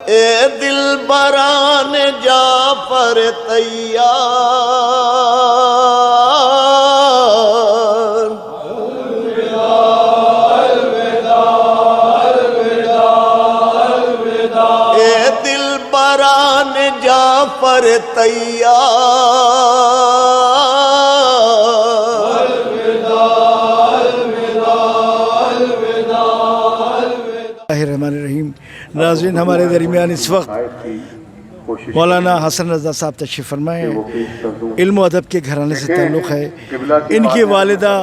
اے دل بران جعفر تیار، اے دل بران جعفر تیار، الرحمن الرحیم۔ ناظرین، ہمارے درمیان اس وقت مولانا حسن رضا صاحب تشریف فرمائے ہیں۔ علم و ادب کے گھرانے سے تعلق ہے۔ ان کی والدہ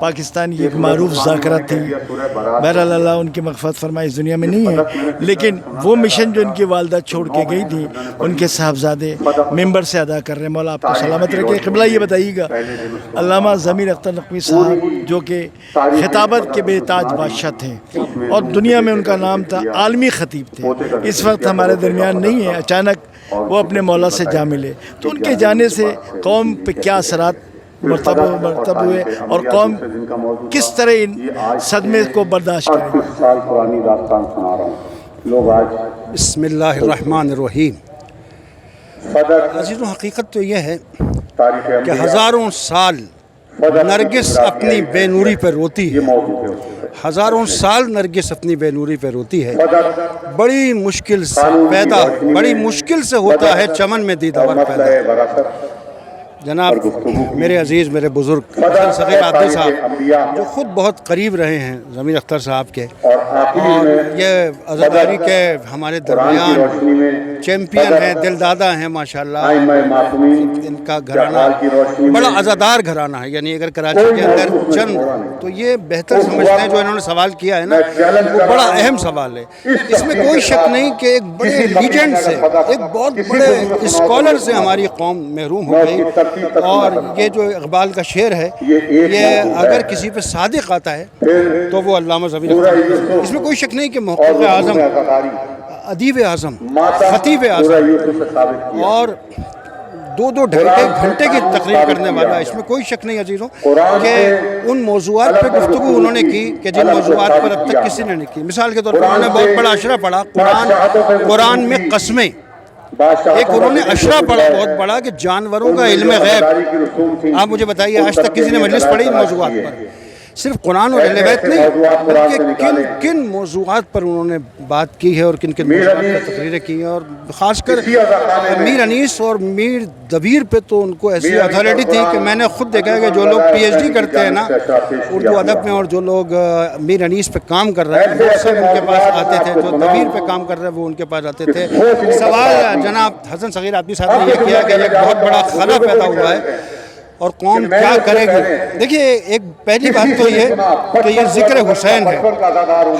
پاکستان کی ایک معروف ذاکرہ تھی، بہرحال اللہ ان کی مغفرت فرمائے، اس دنیا میں نہیں ہے، لیکن وہ مشن جو ان کی والدہ چھوڑ کے گئی تھی ان کے صاحبزادے ممبر سے ادا کر رہے ہیں۔ مولا آپ کو سلامت رکھے۔ قبلہ یہ بتائیے گا، علامہ ضمیر اختر نقوی صاحب جو کہ خطابت کے بے تاج بادشاہ تھے اور دنیا میں ان کا نام تھا، عالمی خطیب تھے، اس وقت ہمارے درمیان نہیں ہے، اچانک وہ اپنے مولا سے جا ملے، تو ان کے جانے سے قوم پہ کیا اثرات مرتب ہوئے اور قوم کس طرح ان صدمے کو برداشت کرے۔ بسم اللہ الرحمن الرحیم۔ عزیزوں، حقیقت تو یہ ہے کہ ہزاروں سال نرگس اپنی بے نوری پر روتی ہے، ہزاروں سال نرگس اپنی بے نوری پہ روتی ہے، بڑی مشکل سے بڑی مشکل سے ہوتا ہے چمن میں دیدار پیدا۔ جناب میرے عزیز، میرے بزرگ حسن صغیر عابدی صاحب جو خود بہت قریب رہے ہیں ضمیر اختر صاحب کے، اور یہ عزاداری کے ہمارے درمیان چیمپئن ہیں، دل دادا ہیں ماشاءاللہ۔ ان کا گھرانہ بڑا عزادار گھرانہ ہے، یعنی اگر کراچی کے اندر چند تو یہ بہتر سمجھتے ہیں جو انہوں نے سوال کیا ہے نا، وہ بڑا اہم سوال ہے۔ اس میں کوئی شک نہیں کہ ایک بڑے لیجنڈ سے، ایک بہت بڑے اسکالر سے ہماری قوم محروم ہو گئی، اور یہ جو اقبال کا شعر ہے، یہ اگر کسی پہ صادق آتا ہے تو وہ علامہ ضمیر اختر۔ اس میں کوئی شک نہیں کہ محقق اعظم، ادیب اعظم، خطیب اعظم اور دو ڈھائی گھنٹے کی تقریر کرنے والا، اس میں کوئی شک نہیں عزیزوں کہ ان موضوعات پہ گفتگو انہوں نے کی کہ جن موضوعات پر اب تک کسی نے نہیں کی۔ مثال کے طور پر انہوں نے بہت بڑا اشرا پڑھا، قرآن میں قسمیں، ایک انہوں نے اشرا پڑھا بہت بڑا کہ جانوروں کا علم غیب۔ آپ مجھے بتائیے آج تک کسی نے مجلس پڑھی ان موضوعات پر؟ صرف قرآن اور اہل بیت نہیں، بلکہ کن موضوعات پر انہوں نے بات کی ہے اور کن موضوعات پر تقریریں کی ہیں، اور خاص کر میر انیس اور میر دبیر پہ تو ان کو ایسی اتھارٹی تھی کہ میں نے خود دیکھا ہے کہ جو لوگ پی ایچ ڈی کرتے ہیں نا اردو ادب میں، اور جو لوگ میر انیس پہ کام کر رہے ہیں وہ سب ان کے پاس آتے تھے، جو دبیر پہ کام کر رہے ہیں وہ ان کے پاس آتے تھے۔ سوال جناب حسن صغیر عابدی صاحب نے یہ کیا کہ ایک بہت بڑا خلا پیدا ہوا ہے اور قوم کیا کرے گی۔ دیکھیے، ایک پہلی بات تو یہ کہ یہ ذکر حسین ہے،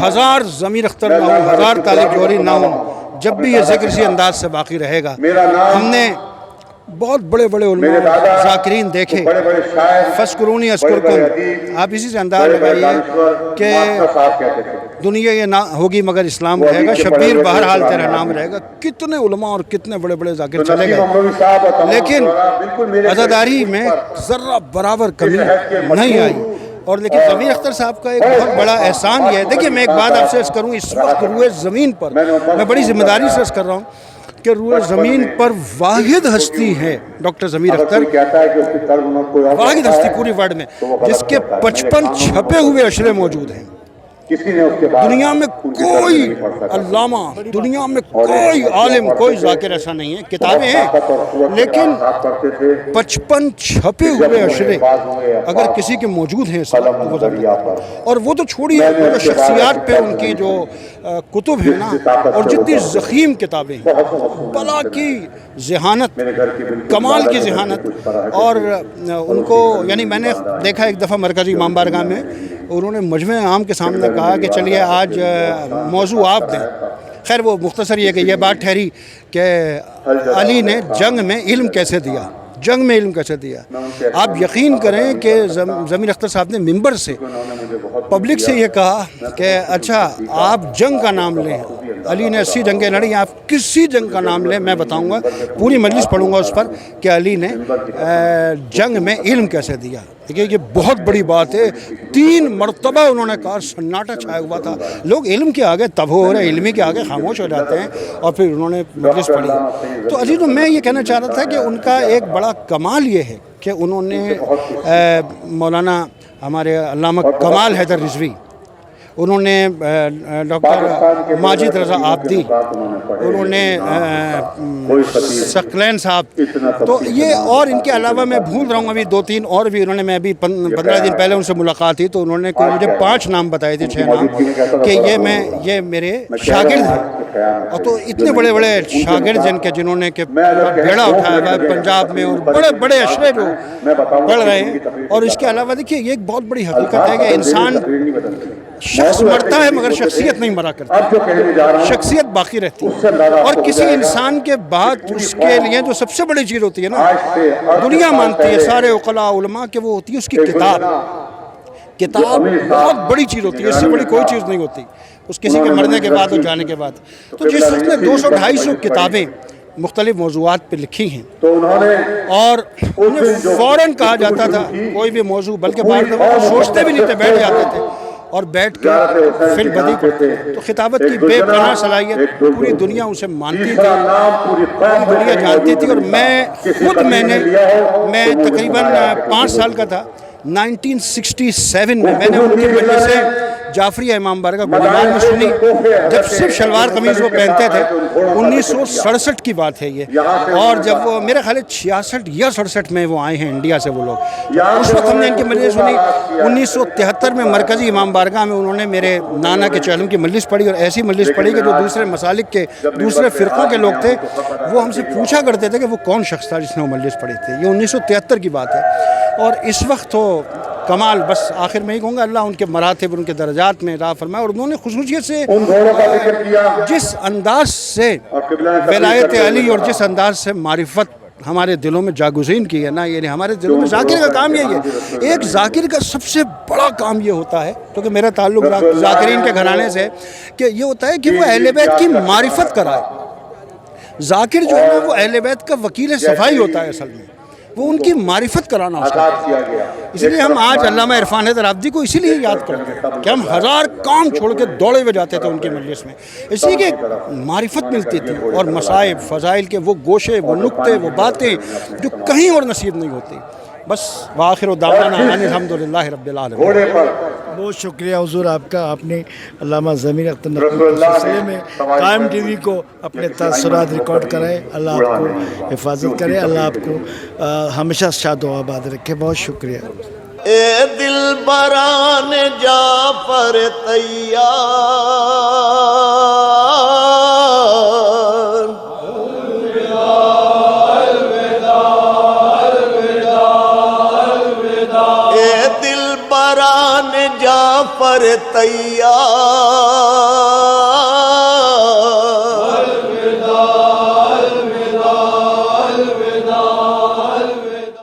ہزار ضمیر اختر نہ ہوں، ہزار طالب جوہری نہ ہوں، جب بھی یہ ذکر اسی انداز سے باقی رہے گا۔ ہم نے بہت بڑے بڑے علماء ذاکرین دیکھے، فَاسْكُرُونِي أَذْكُرْكُمْ، آپ اسی سے انداز لگائیے کہ دنیا یہ نہ ہوگی مگر اسلام رہے گا، شبیر بہرحال تیرا نام رہے گا۔ کتنے علماء اور کتنے بڑے بڑے ذاکر چلے گئے، لیکن عزاداری میں ذرہ برابر کمی نہیں آئی۔ اور لیکن ضمیر اختر صاحب کا ایک بہت بڑا احسان یہ ہے، دیکھیے میں ایک بات آپ سے عرض کروں، اس وقت روئے زمین پر میں بڑی ذمہ داری سے عرض کر رہا ہوں کہ روئے زمین پر واحد ہستی ہے ڈاکٹر ضمیر اختر، واحد ہستی پوری ورلڈ میں جس کے 55 چھپے ہوئے اشرے موجود ہیں۔ دنیا میں کوئی علامہ، دنیا میں کوئی عالم، کوئی ذاکر ایسا نہیں ہے، کتابیں ہیں لیکن 55 چھپے ہوئے اشرے اگر کسی کے موجود ہیں تو وہ ضمیر اختر۔ اور وہ تو چھوڑیے، وہ جو شخصیات پہ ان کی جو کتب ہیں نا، اور جتنی ضخیم کتابیں ہیں، بلا کی ذہانت، کمال کی ذہانت، اور ان کو یعنی میں نے دیکھا ایک دفعہ مرکزی امام بارگاہ میں انہوں نے مجمع عام کے سامنے کہا کہ چلیے آج موضوع آپ دیں۔ خیر وہ مختصر یہ کہ یہ بات ٹھہری کہ علی نے جنگ میں علم کیسے دیا، جنگ میں علم کیسے دیا۔ آپ یقین کریں کہ ضمیر اختر صاحب نے ممبر سے پبلک سے یہ کہا کہ اچھا آپ جنگ کا نام لیں، علی نے 80 جنگیں لڑی. آپ کسی جنگ کا نام لیں میں بتاؤں گا, پوری مجلس پڑھوں گا اس پر کہ علی نے جنگ میں علم کیسے دیا. دیکھیے یہ بہت بڑی بات ہے. 3 مرتبہ انہوں نے کہا, سناٹا چھایا ہوا تھا, لوگ علم کے آگے تب ہو رہے, علمی کے آگے خاموش ہو جاتے ہیں, اور پھر انہوں نے مجلس پڑھی. تو علی تو میں یہ کہنا چاہ رہا تھا کہ ان کا ایک بڑا کمال یہ ہے کہ انہوں نے مولانا ہمارے علامہ کمال حیدر رضوی, انہوں نے ڈاکٹر ماجد رضا آبدی, انہوں نے ثقلین صاحب, تو یہ اور ان کے علاوہ میں بھول رہا ہوں ابھی 2-3 اور بھی انہوں نے, میں ابھی 15 دن پہلے ان سے ملاقات تھی تو انہوں نے مجھے 5 نام بتائے تھے, 6 نام, کہ یہ میرے شاگرد ہیں. اور تو اتنے بڑے بڑے شاگرد جن کے جنہوں نے کہ بیڑا اٹھایا ہوا ہے پنجاب میں, اور بڑے بڑے اشرے جو پڑھ رہے ہیں. اور اس کے علاوہ دیکھیے یہ ایک بہت بڑی حقیقت ہے کہ انسان شخص مرتا ہے مگر شخصیت نہیں مرا کرتی, شخصیت باقی رہتی ہے. اور کسی انسان کے بعد اس کے لیے جو سب سے بڑی چیز ہوتی ہے نا, دنیا مانتی ہے سارے عقلاء علماء کہ وہ ہوتی ہے اس کی کتاب. کتاب بہت بڑی چیز ہوتی ہے, اس سے بڑی کوئی چیز نہیں ہوتی اس کسی کے مرنے کے بعد اور جانے کے بعد. تو جس وقت نے 200-250 کتابیں مختلف موضوعات پہ لکھی ہیں, اور انہیں فوراً کہا جاتا تھا کوئی بھی موضوع, بلکہ بعض دفعہ سوچتے بھی نہیں تھے, بیٹھ جاتے تھے اور بیٹھ کے فی البدی پڑھتے. تو خطابت کی بے پناہ صلاحیت پوری دنیا اسے مانتی تھی, پوری دنیا جانتی تھی. اور میں تقریباً 5 سال کا تھا, 1967 میں نے ان کی مجلس سے جعفری امام بارگاہ گلزار میں سنی, جب صرف شلوار قمیض وہ پہنتے تھے. 1967 کی بات ہے یہ, اور جب وہ میرے خیال 66 یا 67 میں وہ آئے ہیں انڈیا سے وہ لوگ, اس وقت ہم نے ان کی مجلس سنی. 1973 میں مرکزی امام بارگاہ میں انہوں نے میرے نانا کے چہلم کی مجلس پڑھی, اور ایسی مجلس پڑھی کہ جو دوسرے مسالک کے دوسرے فرقوں کے لوگ تھے وہ ہم سے پوچھا کرتے تھے کہ وہ کون شخص تھا جس نے وہ مجلس پڑھی تھی. یہ 1973 کی بات ہے. اور اس وقت تو کمال, بس آخر میں ہی کہوں گا, اللہ ان کے مراتب ان کے درجات میں راہ فرمائے. اور انہوں نے خصوصیت سے جس انداز سے ولایت علی اور جس انداز سے معرفت ہمارے دلوں میں جاگزین کی ہے نا, یعنی ہمارے دلوں میں ذاکر کا کام یہی ہے. ایک ذاکر کا سب سے بڑا کام یہ ہوتا ہے, کیونکہ میرا تعلق ذاکرین کے گھرانے سے, کہ یہ ہوتا ہے کہ وہ اہل بیت کی معرفت کرائے. ذاکر جو ہے وہ اہل بیت کا وکیل صفائی ہوتا ہے اصل میں, وہ ان کی معرفت کرانا اس کا. اسی لیے ہم آج علامہ عرفان حیدر آبدی کو اسی لیے یاد کرتے ہیں کہ ہم 1000 کام چھوڑ کے دوڑے ہوئے جاتے تھے ان کی مجلس میں, اس لیے کہ معرفت ملتی تھی, اور مصائب فضائل کے وہ گوشے, وہ نقطے, وہ باتیں جو کہیں اور نصیب نہیں ہوتی. بس وآخر دعوانا ان الحمدللہ رب العالمین. بہت شکریہ حضور آپ کا, آپ نے علامہ ضمیر اختر نقوی کے سلسلے میں قائم ٹی وی کو اپنے تاثرات ریکارڈ کرائے. اللہ آپ کو حفاظت کرے, اللہ آپ کو ہمیشہ شاد و آباد رکھے. بہت شکریہ. اے دل بران جعفر تیار, اے دل بران جعفر تیار,